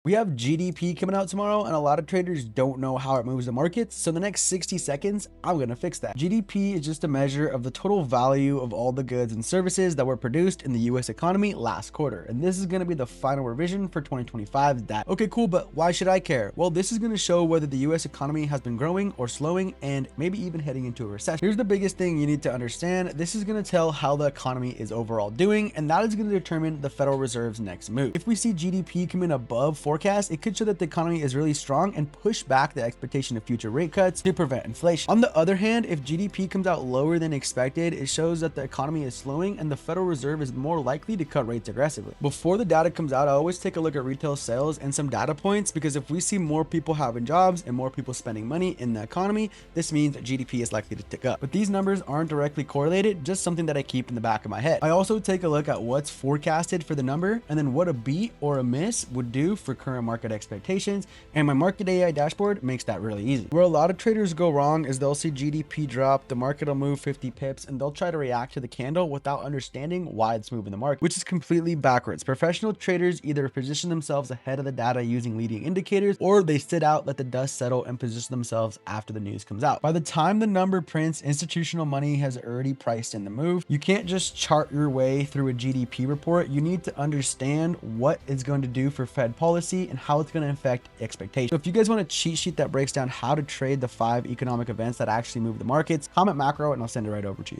We have GDP coming out tomorrow, and a lot of traders don't know how it moves the markets. So in the next 60 seconds, I'm going to fix that. GDP is just a measure of the total value of all the goods and services that were produced in the US economy last quarter. And this is going to be the final revision for 2025's data. Okay, cool, but why should I care? Well, this is going to show whether the US economy has been growing or slowing and maybe even heading into a recession. Here's the biggest thing you need to understand. This is going to tell how the economy is overall doing, and that is going to determine the Federal Reserve's next move. If we see GDP come in above forecast, it could show that the economy is really strong and push back the expectation of future rate cuts to prevent inflation. On the other hand, if GDP comes out lower than expected, it shows that the economy is slowing and the Federal Reserve is more likely to cut rates aggressively. Before the data comes out, I always take a look at retail sales and some data points, because if we see more people having jobs and more people spending money in the economy, this means that GDP is likely to tick up. But these numbers aren't directly correlated, just something that I keep in the back of my head. I also take a look at what's forecasted for the number and then what a beat or a miss would do for current market expectations, and my market AI dashboard makes that really easy. Where a lot of traders go wrong is they'll see GDP drop, the market will move 50 pips, and they'll try to react to the candle without understanding why it's moving the market, which is completely backwards. Professional traders either position themselves ahead of the data using leading indicators, or they sit out, let the dust settle, and position themselves after the news comes out. By the time the number prints, institutional money has already priced in the move. You can't just chart your way through a GDP report. You need to understand what it's going to do for Fed policy and how it's going to affect expectations. So if you guys want a cheat sheet that breaks down how to trade the 5 economic events that actually move the markets, comment macro and I'll send it right over to you.